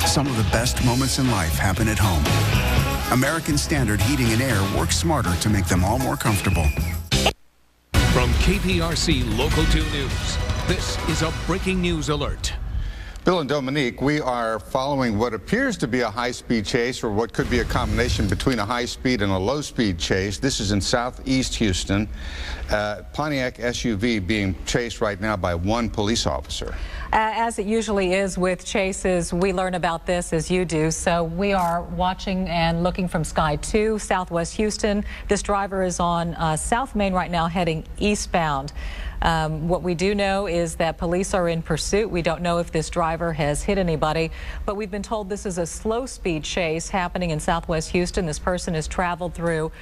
Some of the best moments in life happen at home. American Standard Heating and Air works smarter to make them all more comfortable. From KPRC Local 2 News, this is a breaking news alert. Bill and Dominique, we are following what appears to be a high-speed chase, or what could be a combination between a high-speed and a low-speed chase. This is in southeast Houston. Pontiac SUV being chased right now by one police officer. As it usually is with chases, we learn about this as you do. So we are watching and looking from Sky 2, southwest Houston. This driver is on South Main right now, heading eastbound. What we do know is that police are in pursuit. We don't know if this driver has hit anybody, but we've been told this is a slow-speed chase happening in southwest Houston. This person has traveled through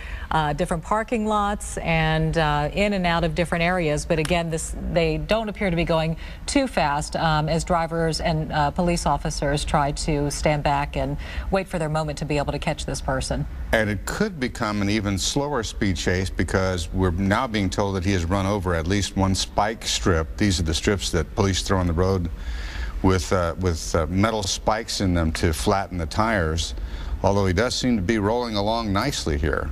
different parking lots and in and out of different areas. But again, they don't appear to be going too fast as drivers and police officers try to stand back and wait for their moment to be able to catch this person. And it could become an even slower speed chase because we're now being told that he has run over at least one spike strip. These are the strips that police throw on the road with metal spikes in them to flatten the tires, although he does seem to be rolling along nicely here.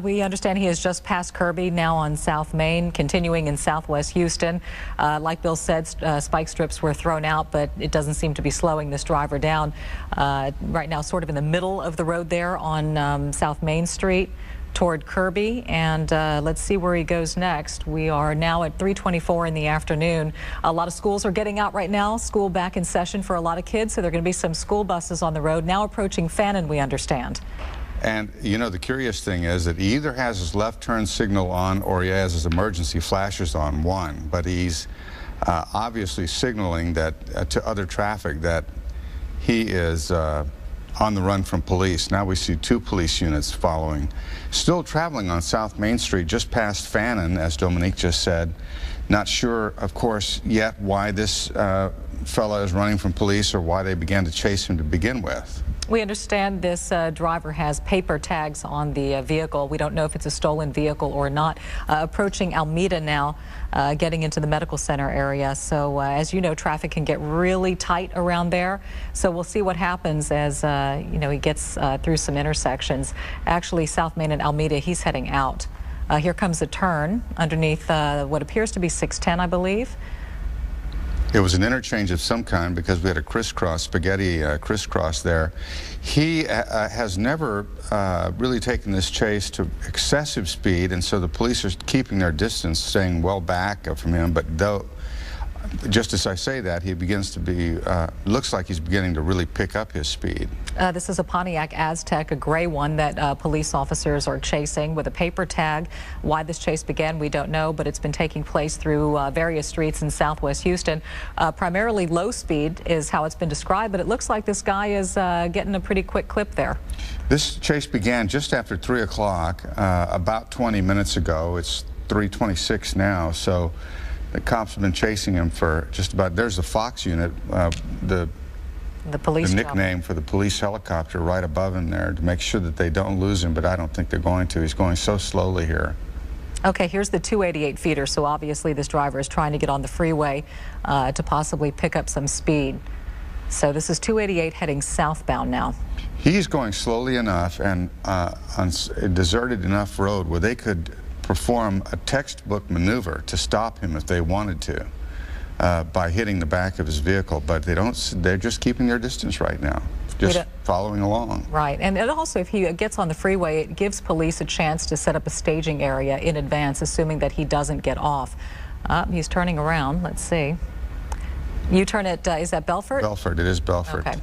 We understand he has just passed Kirby, now on South Main, continuing in southwest Houston. Like Bill said, spike strips were thrown out, but it doesn't seem to be slowing this driver down. Right now, sort of in the middle of the road there on South Main Street toward Kirby, and let's see where he goes next. We are now at 3:24 in the afternoon. A lot of schools are getting out right now. School back in session for a lot of kids, so there are going to be some school buses on the road now approaching Fannin, we understand. And, you know, the curious thing is that he either has his left turn signal on or he has his emergency flashers on, one. But he's obviously signaling that to other traffic that he is on the run from police. Now we see two police units following. Still traveling on South Main Street, just past Fannin, as Dominique just said. Not sure, of course, yet why this fella is running from police or why they began to chase him to begin with. We understand this driver has paper tags on the vehicle. We don't know if it's a stolen vehicle or not. Approaching Alameda now, getting into the medical center area. So as you know, traffic can get really tight around there. So we'll see what happens as you know, he gets through some intersections. Actually, South Main and Alameda, he's heading out. Here comes a turn underneath what appears to be 610, I believe. It was an interchange of some kind because we had a crisscross, spaghetti crisscross there. He has never really taken this chase to excessive speed, and so the police are keeping their distance, staying well back from him. But though, just as I say that, he begins to be, looks like he's beginning to really pick up his speed. This is a Pontiac Aztec, a gray one that police officers are chasing with a paper tag. Why this chase began, we don't know, but it's been taking place through various streets in southwest Houston. Primarily low speed is how it's been described, but it looks like this guy is getting a pretty quick clip there. This chase began just after 3 o'clock, about 20 minutes ago. It's 3:26 now, so the cops have been chasing him for just about, there's the Fox unit, the nickname for the police helicopter right above him there to make sure that they don't lose him, but I don't think they're going to. He's going so slowly here. Okay, here's the 288 feeder, so obviously this driver is trying to get on the freeway to possibly pick up some speed. So this is 288 heading southbound now. He's going slowly enough and on a deserted enough road where they could perform a textbook maneuver to stop him if they wanted to by hitting the back of his vehicle, but they don't. They're just keeping their distance right now, just following along. Right, and also if he gets on the freeway, it gives police a chance to set up a staging area in advance, assuming that he doesn't get off. He's turning around. Let's see. You turn at, is that Belfort? Belfort, it is Belfort. Okay.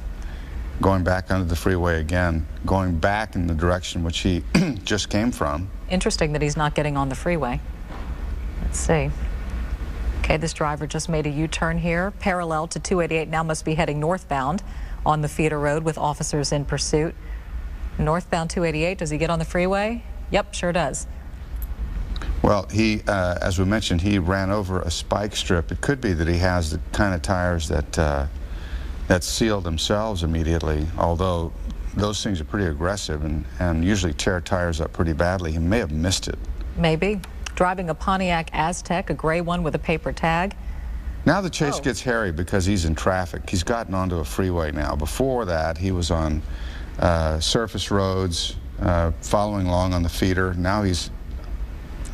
Going back onto the freeway again, going back in the direction which he just came from. Interesting that he's not getting on the freeway. Let's see. Okay, this driver just made a U-turn here, parallel to 288, now must be heading northbound on the feeder road with officers in pursuit. Northbound 288, does he get on the freeway? Yep, sure does. Well, he, as we mentioned, he ran over a spike strip. It could be that he has the kind of tires that seal themselves immediately, although those things are pretty aggressive and usually tear tires up pretty badly. He may have missed it. Maybe. Driving a Pontiac Aztec, a gray one with a paper tag. Now the chase gets hairy because he's in traffic. He's gotten onto a freeway now. Before that, he was on surface roads, following along on the feeder. Now he's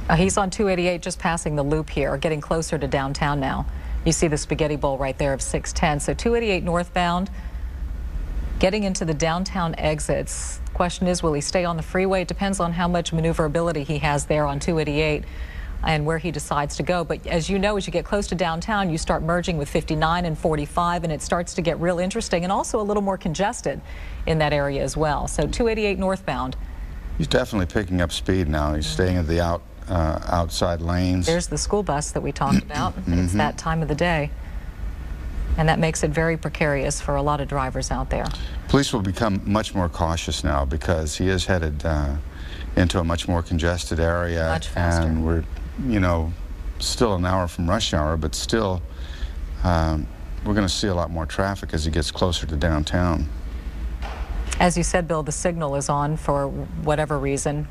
on 288, just passing the loop here, getting closer to downtown now. You see the spaghetti bowl right there of 610. So 288 northbound, getting into the downtown exits. Question is, will he stay on the freeway? It depends on how much maneuverability he has there on 288 and where he decides to go. But as you know, as you get close to downtown, you start merging with 59 and 45, and it starts to get real interesting and also a little more congested in that area as well. So 288 northbound. He's definitely picking up speed now. He's staying at the outside lanes. There's the school bus that we talked about. It's that time of the day. And that makes it very precarious for a lot of drivers out there. Police will become much more cautious now because he is headed into a much more congested area. Much faster. And we're, you know, still an hour from rush hour, but still we're going to see a lot more traffic as he gets closer to downtown. As you said, Bill, the signal is on for whatever reason,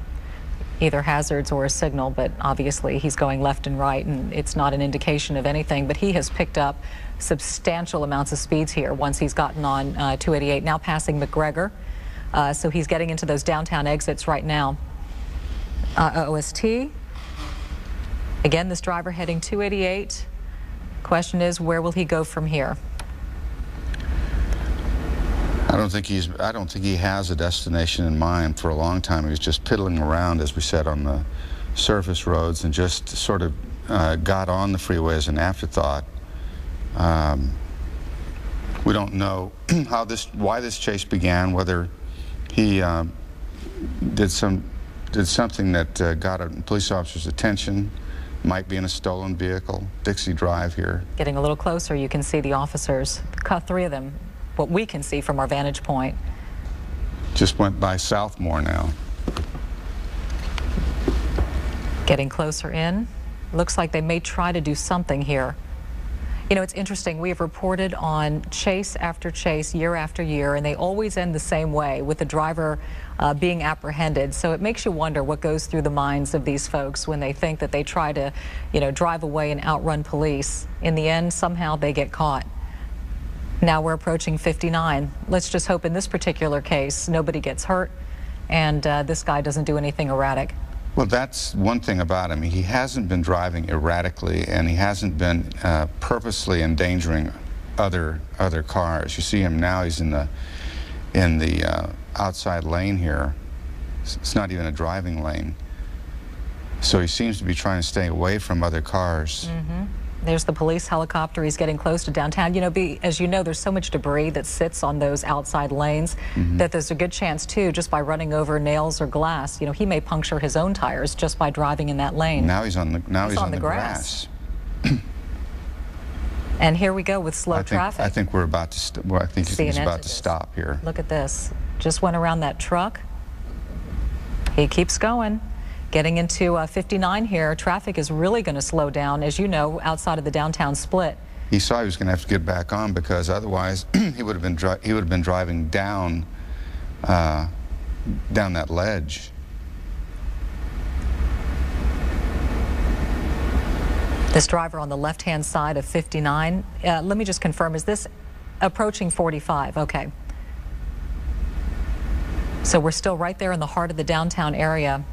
either hazards or a signal, but obviously he's going left and right, and it's not an indication of anything. But he has picked up substantial amounts of speeds here once he's gotten on 288, now passing McGregor. So he's getting into those downtown exits right now. OST. Again, this driver heading 288. Question is, where will he go from here? I don't think he has a destination in mind for a long time. He was just piddling around, as we said, on the surface roads, and just sort of got on the freeway as an afterthought. We don't know why this chase began, whether he did something that got a police officer's attention. Might be in a stolen vehicle. Dixie Drive here. Getting a little closer, you can see the officers, three of them, what we can see from our vantage point. Just went by Southmore now. Getting closer in. Looks like they may try to do something here. You know, it's interesting. We have reported on chase after chase, year after year, and they always end the same way, with the driver being apprehended. So it makes you wonder what goes through the minds of these folks when they think that they try to, you know, drive away and outrun police. In the end, somehow they get caught. Now we're approaching 59. Let's just hope in this particular case nobody gets hurt and this guy doesn't do anything erratic. Well, that's one thing about him. He hasn't been driving erratically, and he hasn't been purposely endangering other cars. You see him now, he's in the outside lane here. It's not even a driving lane. So he seems to be trying to stay away from other cars. There's the police helicopter. He's getting close to downtown. You know, as you know, there's so much debris that sits on those outside lanes that there's a good chance, too, just by running over nails or glass, you know, he may puncture his own tires just by driving in that lane. Now he's on the grass. And here we go with slow traffic. I think we're about to. I think he's about to stop here. Look at this. Just went around that truck. He keeps going. Getting into 59 here, traffic is really going to slow down, as you know, outside of the downtown split. He saw he was going to have to get back on because otherwise he would have been driving down that ledge. This driver on the left-hand side of 59. Let me just confirm: is this approaching 45? Okay. So we're still right there in the heart of the downtown area.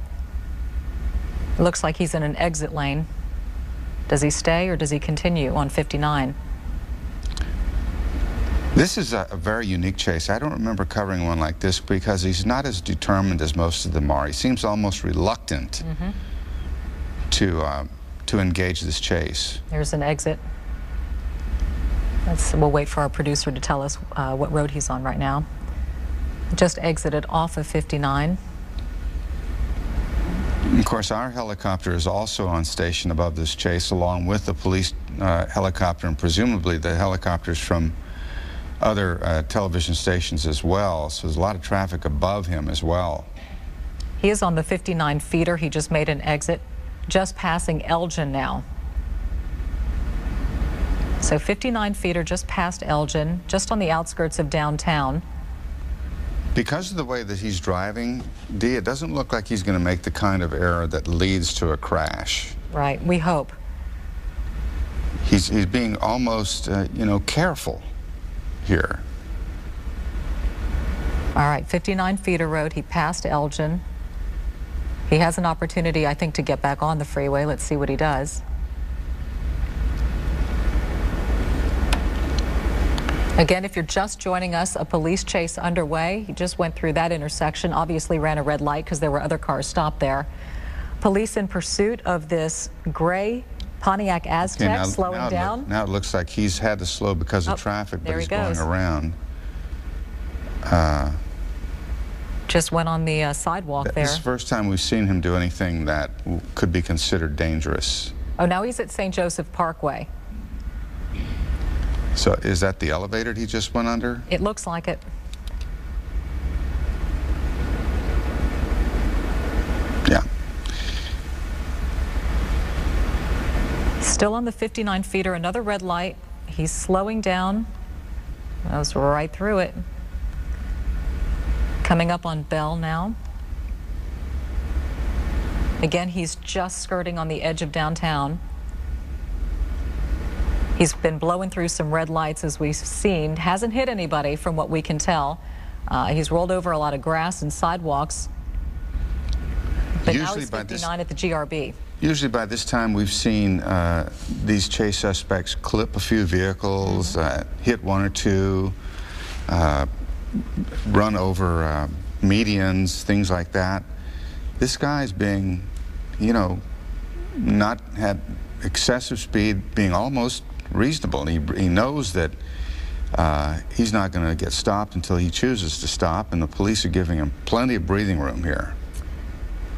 It looks like he's in an exit lane. Does he stay or does he continue on 59? This is a very unique chase. I don't remember covering one like this because he's not as determined as most of them are. He seems almost reluctant to engage this chase. There's an exit. We'll wait for our producer to tell us what road he's on right now. Just exited off of 59. Of course, our helicopter is also on station above this chase, along with the police helicopter and presumably the helicopters from other television stations as well. So there's a lot of traffic above him as well. He is on the 59 feeder. He just made an exit, just passing Elgin now. So 59 feeder just past Elgin, just on the outskirts of downtown. Because of the way that he's driving, Dee, it doesn't look like he's going to make the kind of error that leads to a crash. Right, we hope. he's being almost, you know, careful here. All right, 59 Feeder Road. He passed Elgin. He has an opportunity, I think, to get back on the freeway. Let's see what he does. Again, if you're just joining us, a police chase underway. He just went through that intersection, obviously ran a red light because there were other cars stopped there. Police in pursuit of this gray Pontiac Aztec, slowing down. Now it looks like he's had to slow because of traffic, but he's going around. Just went on the sidewalk there. This is the first time we've seen him do anything that could be considered dangerous. Oh, now he's at St. Joseph Parkway. So is that the elevator he just went under? It looks like it. Yeah. Still on the 59 feeder, another red light. He's slowing down. That was right through it. Coming up on Bell now. Again, he's just skirting on the edge of downtown. He's been blowing through some red lights, as we've seen. Hasn't hit anybody from what we can tell. He's rolled over a lot of grass and sidewalks. But now he's 59 at the GRB. Usually by this time we've seen these chase suspects clip a few vehicles, hit one or two, run over medians, things like that. This guy's being, you know, not had excessive speed, being almost reasonable. He knows that he's not going to get stopped until he chooses to stop, and the police are giving him plenty of breathing room here.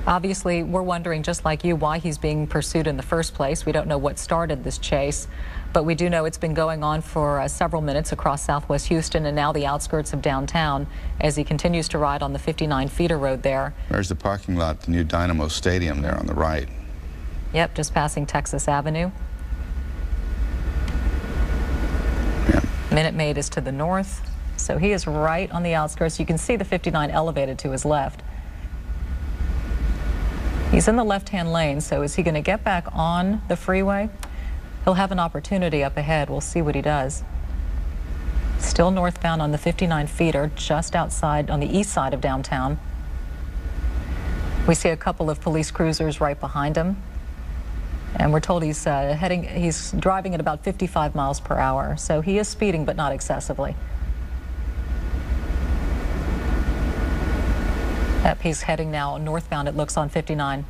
Obviously, we're wondering, just like you, why he's being pursued in the first place. We don't know what started this chase, but we do know it's been going on for several minutes across southwest Houston and now the outskirts of downtown as he continues to ride on the 59 feeder road there. There's the parking lot, the new Dynamo Stadium there on the right. Yep, just passing Texas Avenue. Yeah. Minute Maid is to the north, so he is right on the outskirts. You can see the 59 elevated to his left. He's in the left-hand lane, so is he going to get back on the freeway? He'll have an opportunity up ahead. We'll see what he does. Still northbound on the 59 feeder, just outside on the east side of downtown. We see a couple of police cruisers right behind him. And we're told he's driving at about 55 miles per hour. So he is speeding, but not excessively. Yep, he's heading now northbound, it looks, on 59.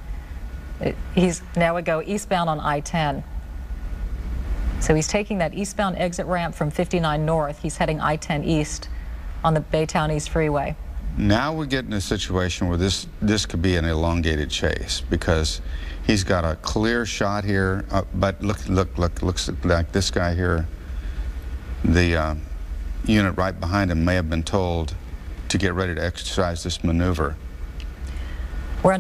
Now we go eastbound on I-10. So he's taking that eastbound exit ramp from 59 north. He's heading I-10 east on the Baytown East Freeway. Now we're getting a situation where this could be an elongated chase because he's got a clear shot here, but looks like this guy here, the unit right behind him may have been told to get ready to exercise this maneuver. We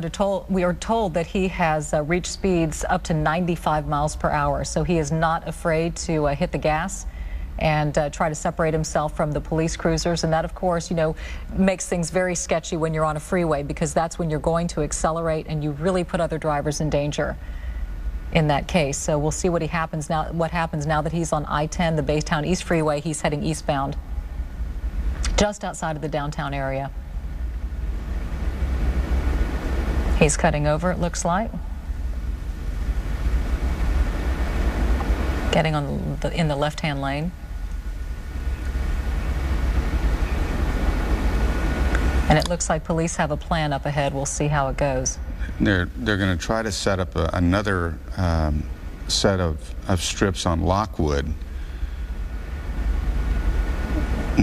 are told that he has reached speeds up to 95 miles per hour, so he is not afraid to hit the gas and try to separate himself from the police cruisers. And that, of course, you know, makes things very sketchy when you're on a freeway, because that's when you're going to accelerate and you really put other drivers in danger in that case. So we'll see what happens now that he's on I-10, the Baytown East Freeway. He's heading eastbound, just outside of the downtown area. He's cutting over, it looks like. Getting in the left-hand lane. And it looks like police have a plan up ahead. We'll see how it goes. They're going to try to set up another set of strips on Lockwood,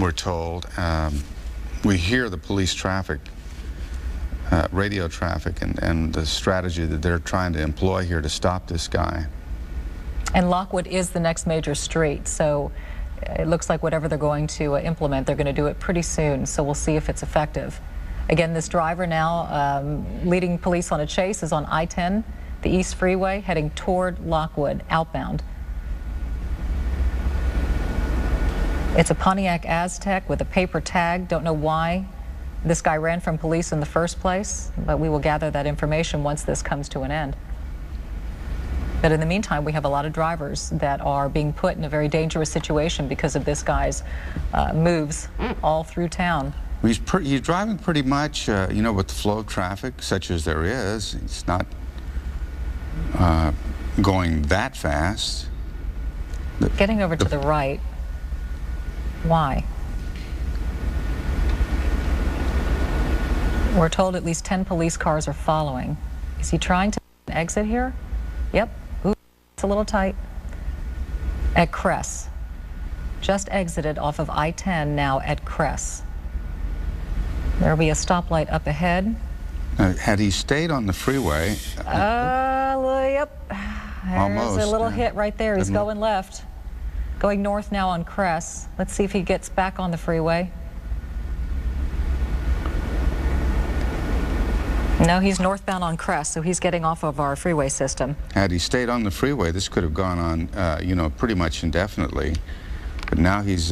we're told. We hear the police traffic, radio traffic, and the strategy that they're trying to employ here to stop this guy. And Lockwood is the next major street, so it looks like whatever they're going to implement, they're going to do it pretty soon, so we'll see if it's effective. Again, this driver now leading police on a chase is on I-10, the East Freeway, heading toward Lockwood, outbound. It's a Pontiac Aztec with a paper tag. Don't know why this guy ran from police in the first place, but we will gather that information once this comes to an end. But in the meantime, we have a lot of drivers that are being put in a very dangerous situation because of this guy's moves all through town. He's driving pretty much, you know, with the flow of traffic, such as there is. He's not going that fast. Getting over to the right. Why? We're told at least 10 police cars are following. Is he trying to exit here? Yep. Ooh, it's a little tight. At Cress. Just exited off of I-10 now at Cress. There'll be a stoplight up ahead. Had he stayed on the freeway... Yep. There's almost, a little hit right there. He's going left. Going north now on Cress. Let's see if he gets back on the freeway. No, he's northbound on Crest, so he's getting off of our freeway system. Had he stayed on the freeway, this could have gone on, you know, pretty much indefinitely. But now he's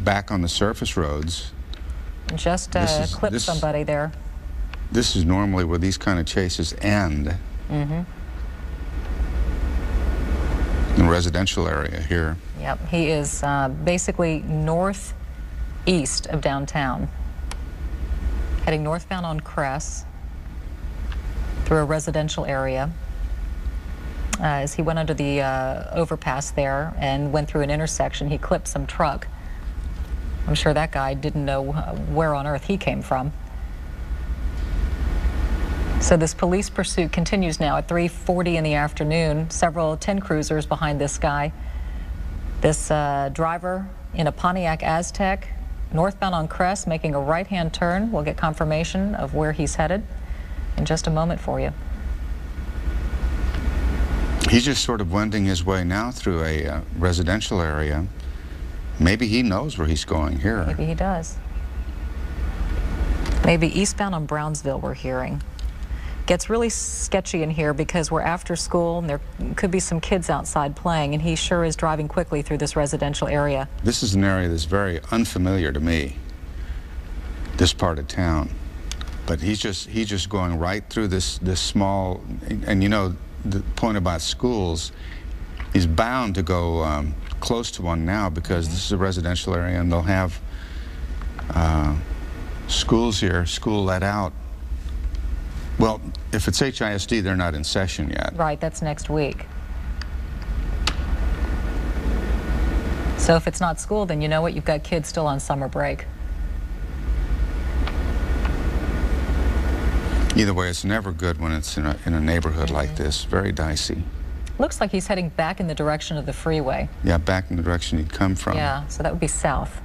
back on the surface roads. Just clipped somebody there. This is normally where these kind of chases end. Mm-hmm. In the residential area here. Yep, he is basically northeast of downtown. Heading northbound on Crest through a residential area as he went under the overpass there and went through an intersection. He clipped some truck. I'm sure that guy didn't know where on earth he came from. So this police pursuit continues now at 3:40 in the afternoon. Several 10 cruisers behind this guy. This driver in a Pontiac Aztek, northbound on Crest, making a right-hand turn. We'll get confirmation of where he's headed in just a moment for you. He's just sort of wending his way now through a residential area. Maybe he knows where he's going here. Maybe he does. Maybe eastbound on Brownsville we're hearing. Gets really sketchy in here because we're after school and there could be some kids outside playing, and he sure is driving quickly through this residential area. This is an area that's very unfamiliar to me, this part of town. But he's just going right through this small, and you know, the point about schools, he's bound to go close to one now because this is a residential area and they'll have schools here, school let out. Well, if it's HISD, they're not in session yet. Right, that's next week. So if it's not school, then you know what? You've got kids still on summer break. Either way, it's never good when it's in a neighborhood like this. Very dicey. Looks like he's heading back in the direction of the freeway. Yeah, back in the direction he'd come from. Yeah, so that would be south.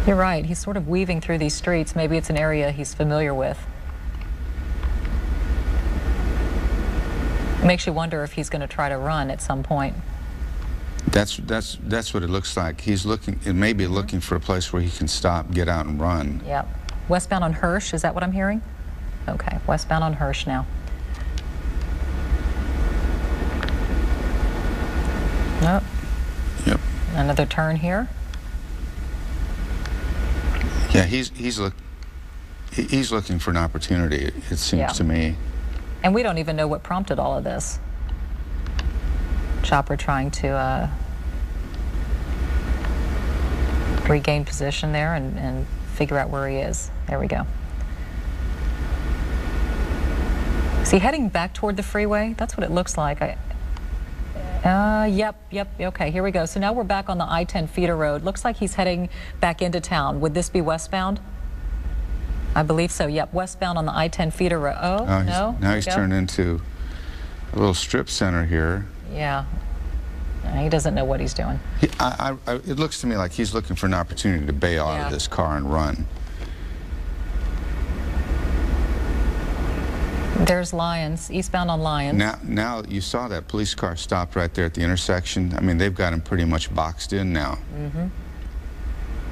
You're right, he's sort of weaving through these streets. Maybe it's an area he's familiar with. It makes you wonder if he's going to try to run at some point. That's what it looks like. He's looking, it may be looking for a place where he can stop, get out and run. Yep. Westbound on Hirsch, is that what I'm hearing? Okay, westbound on Hirsch now. Nope. Yep. Another turn here. Yeah, he's looking for an opportunity, it seems to me. And we don't even know what prompted all of this. Chopper trying to regain position there and figure out where he is. There we go. Is he heading back toward the freeway? That's what it looks like. Yep, okay, here we go. So now we're back on the I-10 feeder road. Looks like he's heading back into town. Would this be westbound? I believe so, yep, westbound on the I-10 feeder road. Oh, no? Now he's turned into a little strip center here. Yeah, he doesn't know what he's doing. It looks to me like he's looking for an opportunity to bail out of this car and run. There's Lyons, eastbound on Lyons. Now you saw that police car stopped right there at the intersection. I mean, they've got him pretty much boxed in now. Mm-hmm.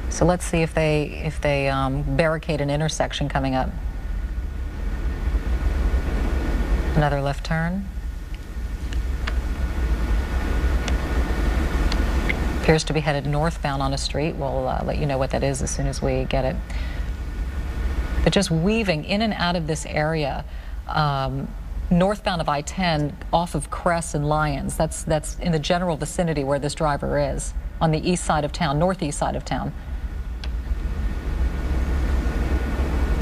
So let's see if they barricade an intersection coming up. Another left turn. Appears to be headed northbound on a street. We'll let you know what that is as soon as we get it. But just weaving in and out of this area. northbound of I-10 off of Cress and Lyons. That's in the general vicinity where this driver is, on the east side of town, northeast side of town.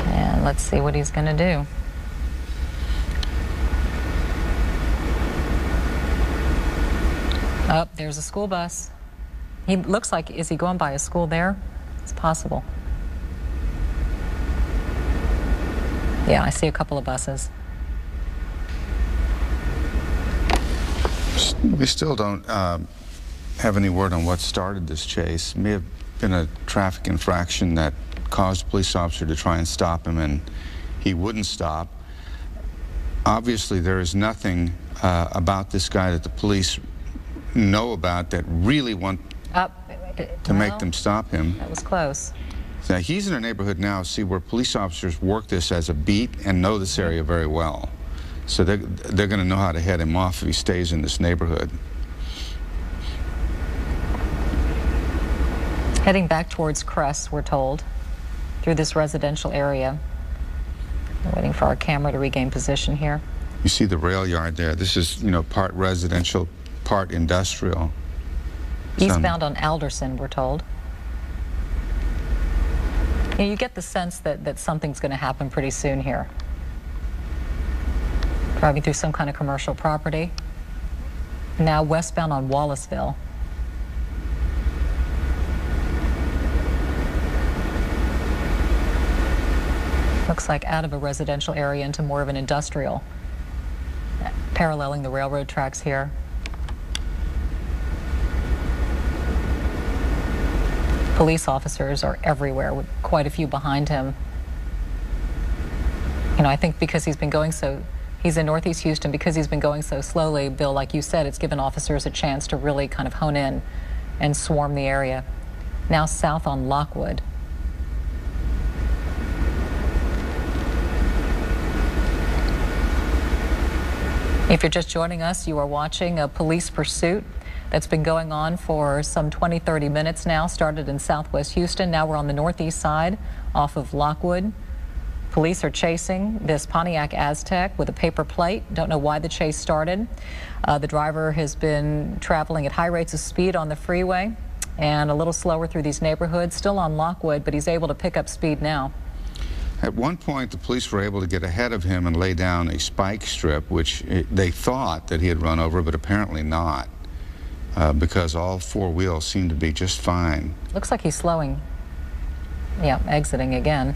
And let's see what he's going to do. Oh, there's a school bus. He looks like, is he going by a school there? It's possible. Yeah, I see a couple of buses. We still don't have any word on what started this chase. It may have been a traffic infraction that caused a police officer to try and stop him, and he wouldn't stop. Obviously, there is nothing about this guy that the police know about that really want to make them stop him. That was close. Now, he's in a neighborhood now, see, where police officers work this as a beat and know this area very well. So they're going to know how to head him off if he stays in this neighborhood. Heading back towards Cress, we're told, through this residential area. We're waiting for our camera to regain position here. You see the rail yard there. This is, you know, part residential, part industrial. Eastbound on Alderson, we're told. And you get the sense that something's going to happen pretty soon here. Driving through some kind of commercial property. Now westbound on Wallaceville. Looks like out of a residential area into more of an industrial. Paralleling the railroad tracks here. Police officers are everywhere, with quite a few behind him. You know, I think because he's been going so, he's in Northeast Houston, because he's been going so slowly, Bill, like you said, it's given officers a chance to really kind of hone in and swarm the area. Now south on Lockwood. If you're just joining us, you are watching a police pursuit that's been going on for some 20-30 minutes now. Started in southwest Houston. Now we're on the northeast side off of Lockwood. Police are chasing this Pontiac Aztec with a paper plate. Don't know why the chase started. The driver has been traveling at high rates of speed on the freeway and a little slower through these neighborhoods. Still on Lockwood, but he's able to pick up speed now. At one point, the police were able to get ahead of him and lay down a spike strip, which they thought that he had run over, but apparently not, because all four wheels seemed to be just fine. Looks like he's slowing. Yeah, exiting again.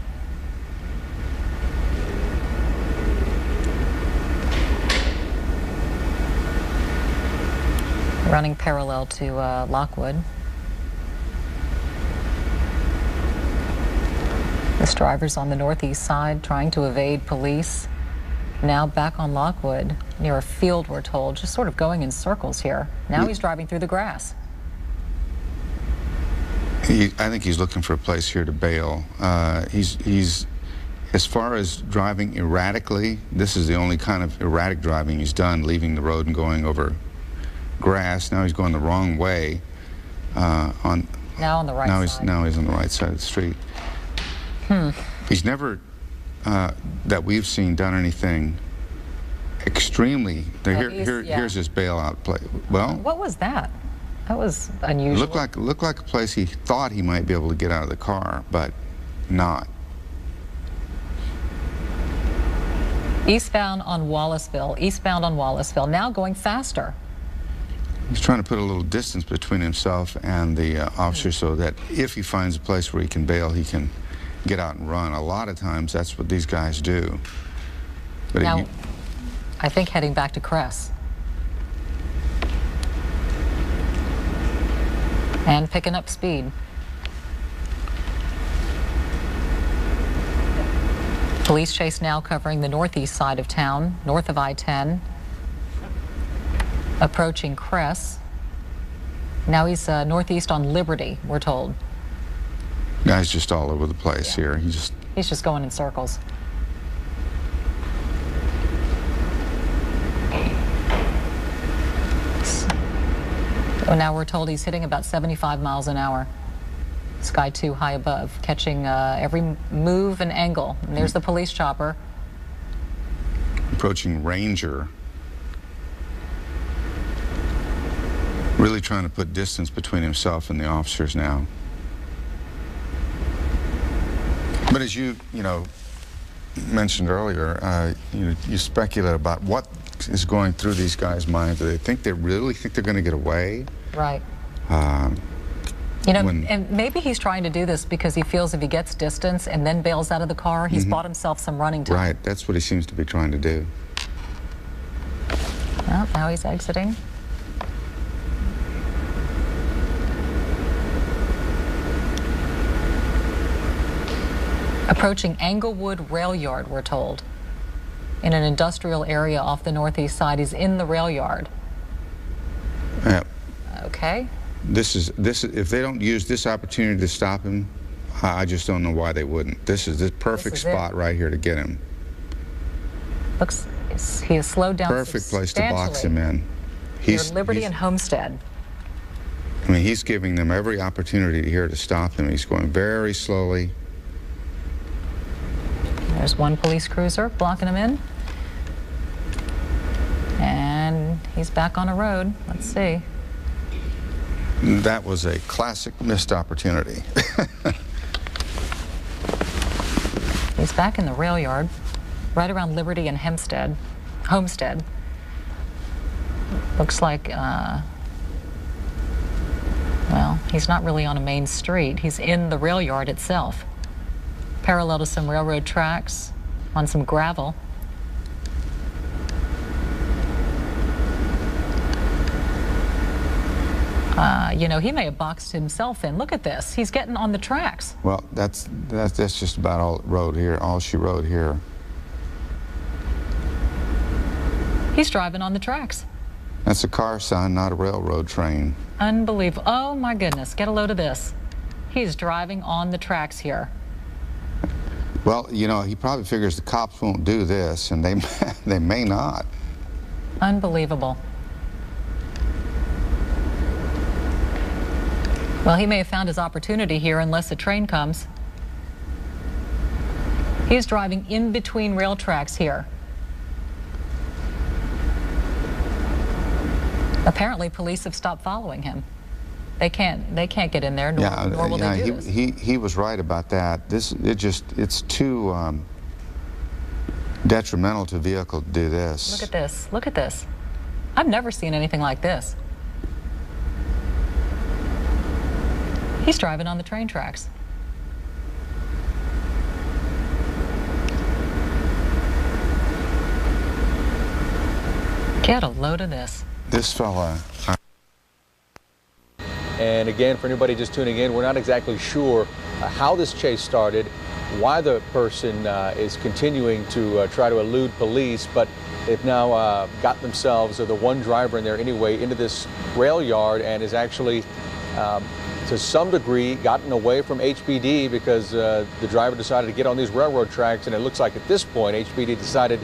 Running parallel to Lockwood. This driver's on the northeast side trying to evade police. Now back on Lockwood near a field, we're told, just sort of going in circles here. Now he's driving through the grass. I think he's looking for a place here to bail. He's as far as driving erratically, this is the only kind of erratic driving he's done, leaving the road and going over grass. Now he's going the wrong way. Now on the right side. Now he's on the right side of the street. He's never, that we've seen, done anything extremely. Here's his bailout play. Well, what was that? That was unusual. Looked like a place he thought he might be able to get out of the car, but not. Eastbound on Wallaceville, now going faster. He's trying to put a little distance between himself and the officer so that if he finds a place where he can bail, he can get out and run. A lot of times that's what these guys do. But now, I think heading back to Cress. And picking up speed. Police chase now covering the northeast side of town, north of I-10. Approaching Cress. Now he's northeast on Liberty, we're told. Guy's just all over the place here. He's just going in circles. So now we're told he's hitting about 75 miles an hour. Sky 2 high above, catching every move and angle. And there's the police chopper. approaching Ranger. Really trying to put distance between himself and the officers now. But as you mentioned earlier, you speculate about what is going through these guys' minds. Do they really think they're going to get away? Right. And maybe he's trying to do this because he feels if he gets distance and then bails out of the car, he's bought himself some running time. Right. That's what he seems to be trying to do. Well, now he's exiting. Approaching Englewood Rail Yard, we're told. In an industrial area off the northeast side. He's in the rail yard. Yeah. Okay. This is if they don't use this opportunity to stop him, I just don't know why they wouldn't. This is the perfect spot right here to get him. Looks he has slowed down. Perfect place to box him in. Near Liberty and Homestead. I mean, he's giving them every opportunity here to stop him. He's going very slowly. There's one police cruiser blocking him in. And he's back on a road. Let's see. That was a classic missed opportunity. He's back in the rail yard, right around Liberty and Homestead. Looks like, well, he's not really on a main street. He's in the rail yard itself, parallel to some railroad tracks on some gravel. He may have boxed himself in. Look at this. He's getting on the tracks. Well, that's just about all she wrote here. He's driving on the tracks. That's a car sign, not a railroad train. Unbelievable. Oh, my goodness. Get a load of this. He's driving on the tracks here. Well, he probably figures the cops won't do this, and they may not. Unbelievable. Well, he may have found his opportunity here unless a train comes. He's driving in between rail tracks here. Apparently, police have stopped following him. They can't get in there, nor will they do this. He was right about that. It's too detrimental to a vehicle to do this. Look at this. Look at this. I've never seen anything like this. He's driving on the train tracks. Get a load of this. This fella. And again, for anybody just tuning in, we're not exactly sure how this chase started, why the person is continuing to try to elude police, but they've now got themselves, or the one driver in there anyway, into this rail yard and is actually to some degree gotten away from HPD because the driver decided to get on these railroad tracks, and it looks like at this point HPD decided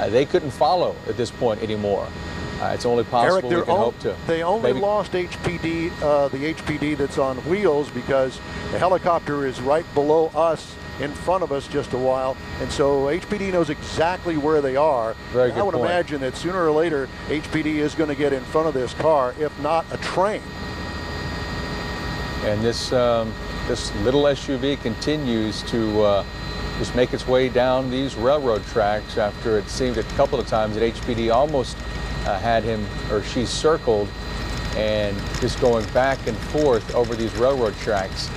they couldn't follow at this point anymore. It's only possible Eric, we can hope to. They only lost HPD, the HPD that's on wheels, because the helicopter is right below us, in front of us just a while, and so HPD knows exactly where they are. Very good I would point. imagine that sooner or later HPD is going to get in front of this car, if not a train. And this little SUV continues to just make its way down these railroad tracks after it seemed a couple of times that HPD almost had him or she circled, and just going back and forth over these railroad tracks.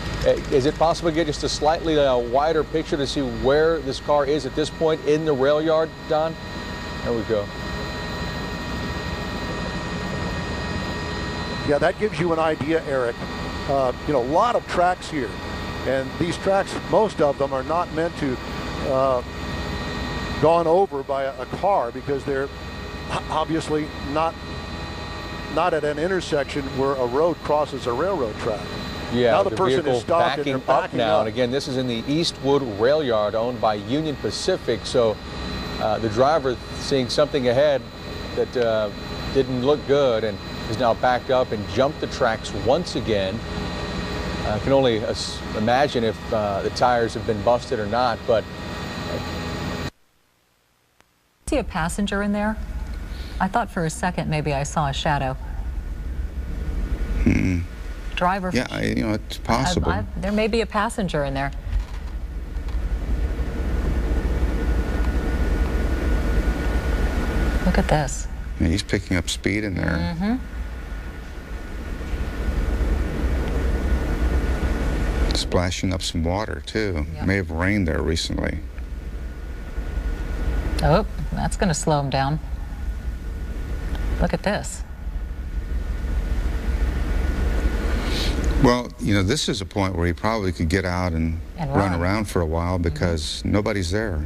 Is it possible to get just a slightly wider picture to see where this car is at this point in the rail yard, Don? There we go. Yeah, that gives you an idea, Eric. A lot of tracks here, and these tracks, most of them are not meant to gone over by a car, because they're obviously not at an intersection where a road crosses a railroad track. Yeah, now the person is stopped backing and they're backing up now. up. And again, this is in the Eastwood Rail Yard owned by Union Pacific. So the driver, seeing something ahead that didn't look good, and is now backed up and jumped the tracks once again. I can only imagine if the tires have been busted or not, but see a passenger in there? I thought for a second maybe I saw a shadow. Driver. Yeah, it's possible. There may be a passenger in there. Look at this. Yeah, he's picking up speed in there. Splashing up some water, too. Yep. May have rained there recently. Oh, that's going to slow him down. Look at this. Well, this is a point where he probably could get out and run around for a while because nobody's there.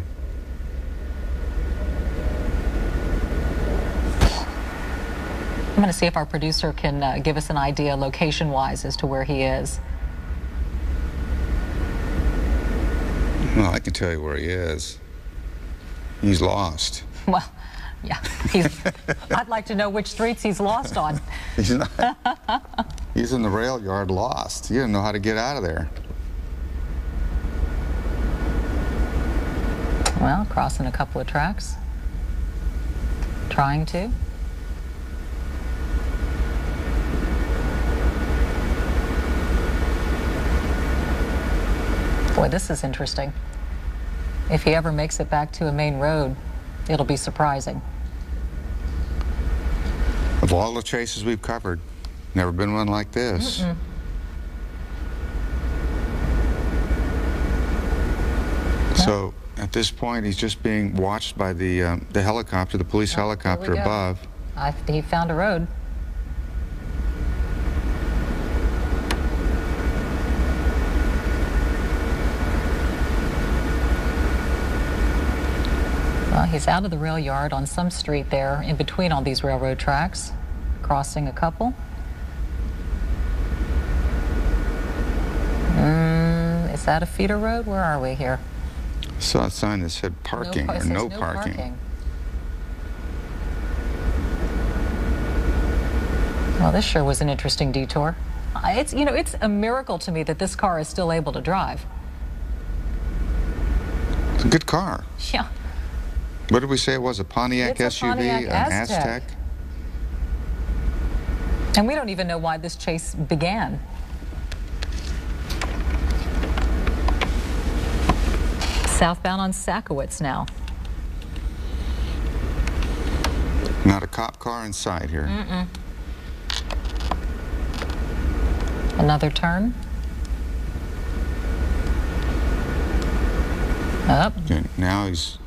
I'm going to see if our producer can give us an idea location-wise as to where he is. Well, I can tell you where he is. He's lost. Well, yeah. I'd like to know which streets he's lost on. He's not. He's in the rail yard lost. He didn't know how to get out of there. Well, crossing a couple of tracks. Trying to. Boy, this is interesting. If he ever makes it back to a main road, it'll be surprising. Of all the chases we've covered, never been one like this. So at this point, he's just being watched by the helicopter, the police helicopter above. He found a road. Well, he's out of the rail yard on some street there in between all these railroad tracks, crossing a couple. Is that a feeder road? Where are we here? I saw a sign that said parking or no parking. Well, this sure was an interesting detour. It's a miracle to me that this car is still able to drive. It's a good car. Yeah. What did we say it was? A Pontiac It's a SUV? Pontiac An Aztec. Aztec? And we don't even know why this chase began. Southbound on Sakowitz now. Not a cop car in sight here. Another turn. Up. Okay, now he's...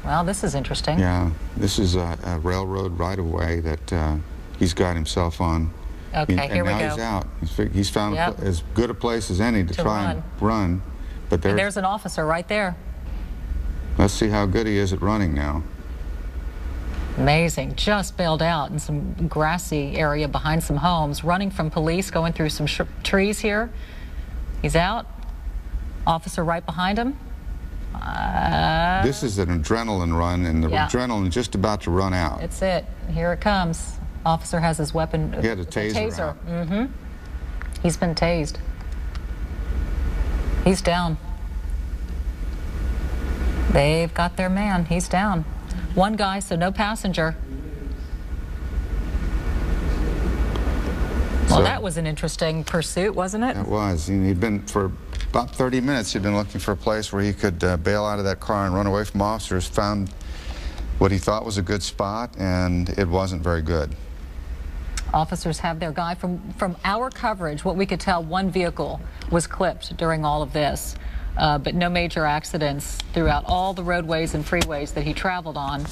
Well, this is interesting. Yeah, this is a railroad right-of-way that he's got himself on. Okay, here we go. And now he's out. He's found as good a place as any to try and run. But there's an officer right there. Let's see how good he is at running now. Amazing. Just bailed out in some grassy area behind some homes, running from police, going through some trees here. He's out. Officer right behind him. This is an adrenaline run, and the adrenaline is just about to run out. That's it. Here it comes. Officer has his weapon. He had a taser out. He's been tased. He's down. They've got their man. He's down. One guy, so no passenger. Well, that was an interesting pursuit, wasn't it? It was. He'd been, for about 30 minutes, he'd been looking for a place where he could bail out of that car and run away from officers, found what he thought was a good spot, and it wasn't very good. Officers have their guy. From our coverage, what we could tell, one vehicle was clipped during all of this, but no major accidents throughout all the roadways and freeways that he traveled on.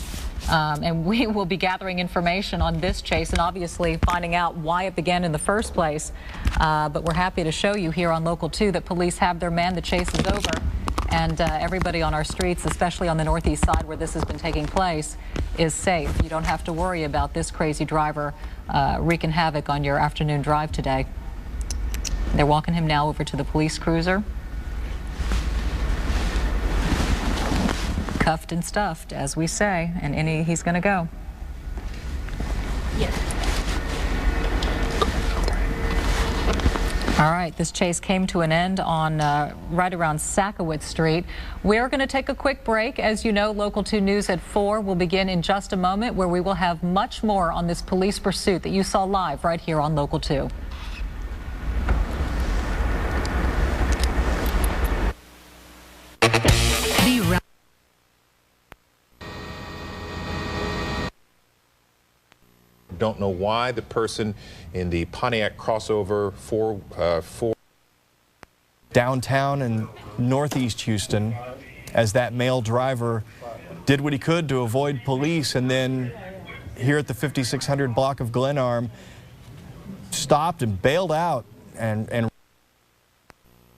And we will be gathering information on this chase and obviously finding out why it began in the first place. But we're happy to show you here on Local 2 that police have their man. The chase is over. And everybody on our streets, especially on the northeast side where this has been taking place, is safe. You don't have to worry about this crazy driver wreaking havoc on your afternoon drive today. They're walking him now over to the police cruiser. Cuffed and stuffed, as we say, and he's going to go. All All right, this chase came to an end on right around Sakowitz Street. We're going to take a quick break. As you know, Local 2 News at 4 will begin in just a moment, where we will have much more on this police pursuit that you saw live right here on Local 2. Don't know why the person in the Pontiac crossover for downtown in northeast Houston, as that male driver did what he could to avoid police, and then here at the 5600 block of Glenarm stopped and bailed out, and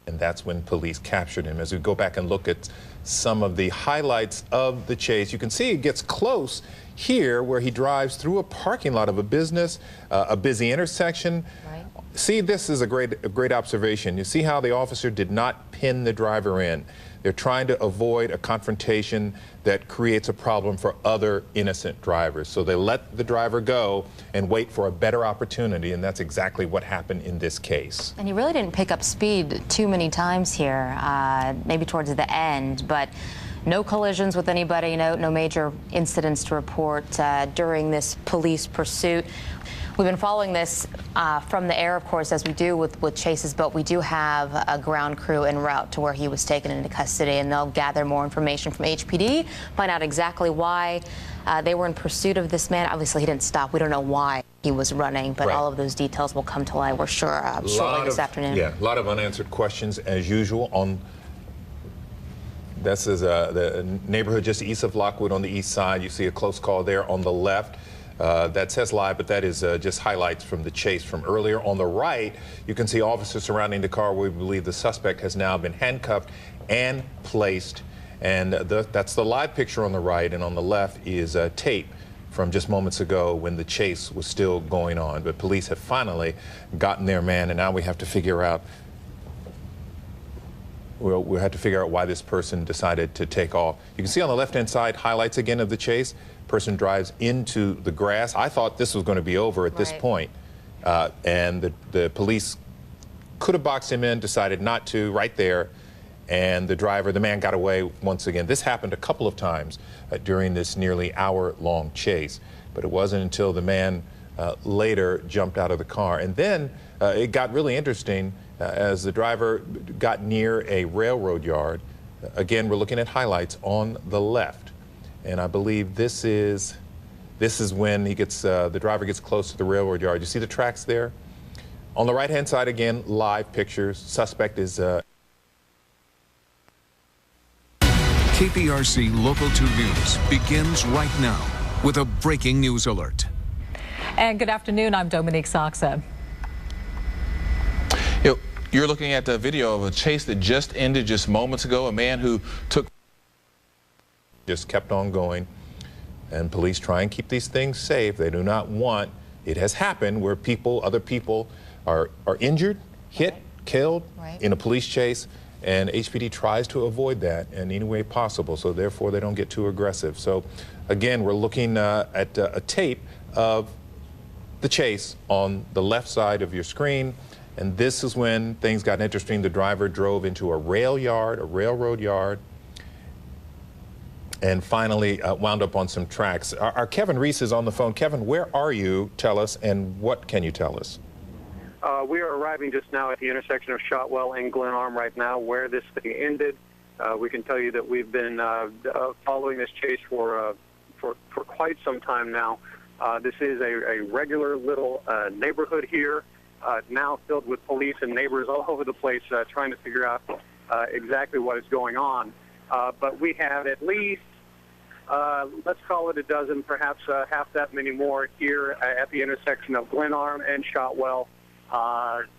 that's when police captured him. As we go back and look at some of the highlights of the chase, you can see it gets close here where he drives through a parking lot of a business, a busy intersection. Right. See, this is a great observation. You see how the officer did not pin the driver in. They're trying to avoid a confrontation that creates a problem for other innocent drivers. So they let the driver go and wait for a better opportunity, and that's exactly what happened in this case. And he really didn't pick up speed too many times here, maybe towards the end, but no collisions with anybody, no major incidents to report during this police pursuit. We've been following this from the air, of course, as we do with chases, but we do have a ground crew en route to where he was taken into custody, and they'll gather more information from HPD, find out exactly why they were in pursuit of this man. Obviously, he didn't stop. We don't know why he was running, but all of those details will come to light, we're sure, shortly this afternoon. Yeah, a lot of unanswered questions, as usual, on this is the neighborhood just east of Lockwood on the east side. You see a close call there on the left. That says live, but that is just highlights from the chase from earlier. On the right, you can see officers surrounding the car. We believe the suspect has now been handcuffed and placed. And that's the live picture on the right, and on the left is tape from just moments ago when the chase was still going on. But police have finally gotten their man, and now we have to figure out we'll have to figure out why this person decided to take off. You can see on the left-hand side highlights again of the chase. Person drives into the grass. I thought this was going to be over at this point. And the police could have boxed him in, decided not to right there. And the man got away once again. This happened a couple of times during this nearly hour-long chase. But it wasn't until the man later jumped out of the car. And then it got really interesting as the driver got near a railroad yard. Again, we're looking at highlights on the left. And I believe this is when he gets the driver gets close to the railroad yard. You see the tracks there? On the right-hand side, again, live pictures. Suspect is KPRC Local 2 News begins right now with a breaking news alert. And good afternoon, I'm Dominique Saxa. You're looking at the video of a chase that just ended just moments ago. A man who just kept on going, and police try and keep these things safe. They do not want it has happened where other people are injured, hit, killed in a police chase, and HPD tries to avoid that in any way possible, so therefore they don't get too aggressive. So again, we're looking at a tape of the chase on the left side of your screen. And this is when things got interesting. The driver drove into a railroad yard, and finally wound up on some tracks. Our Kevin Reese is on the phone. Kevin, where are you? Tell us, and what can you tell us? We are arriving just now at the intersection of Shotwell and Glenarm right now, where this thing ended. We can tell you that we've been following this chase for quite some time now. This is a regular little neighborhood here. Now filled with police and neighbors all over the place trying to figure out exactly what is going on. But we have at least, let's call it a dozen, perhaps half that many more here at the intersection of Glenarm and Shotwell.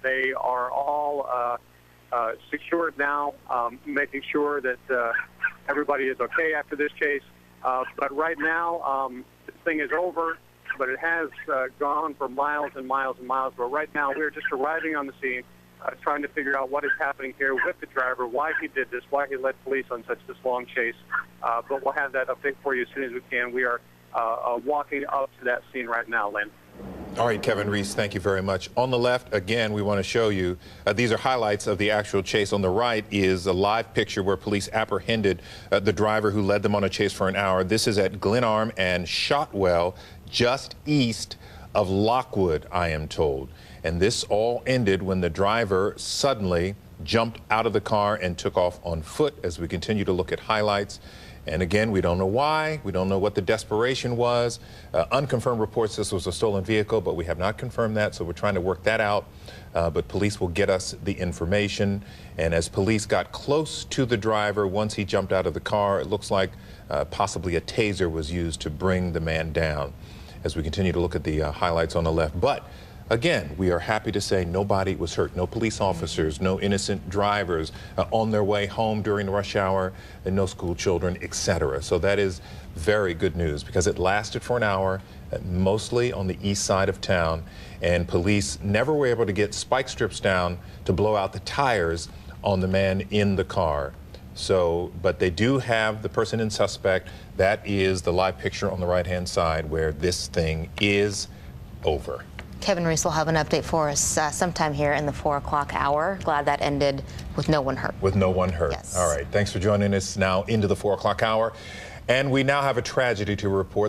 They are all secured now, making sure that everybody is okay after this chase. But right now, this thing is over. But it has gone on for miles and miles and miles. But right now, we're just arriving on the scene, trying to figure out what is happening here with the driver, why he did this, why he led police on this long chase. But we'll have that update for you as soon as we can. We are walking up to that scene right now, Lynn. All right, Kevin Reese, thank you very much. On the left, again, we want to show you, these are highlights of the actual chase. On the right is a live picture where police apprehended the driver who led them on a chase for an hour. This is at Glenarm and Shotwell, just east of Lockwood, I am told. And this all ended when the driver suddenly jumped out of the car and took off on foot. As we continue to look at highlights. And again, we don't know why. We don't know what the desperation was. Unconfirmed reports this was a stolen vehicle, but we have not confirmed that, so we're trying to work that out. But police will get us the information. And as police got close to the driver, once he jumped out of the car, it looks like possibly a taser was used to bring the man down. As we continue to look at the highlights on the left. But again, we are happy to say nobody was hurt. No police officers, no innocent drivers on their way home during rush hour, and no school children, etc. So that is very good news because it lasted for an hour, mostly on the east side of town, and police never were able to get spike strips down to blow out the tires on the man in the car. So, but they do have the person in suspect. That is the live picture on the right-hand side where this thing is over. Kevin Reese will have an update for us sometime here in the 4 o'clock hour. Glad that ended with no one hurt. With no one hurt. Yes. All right. Thanks for joining us now into the 4 o'clock hour. And we now have a tragedy to report.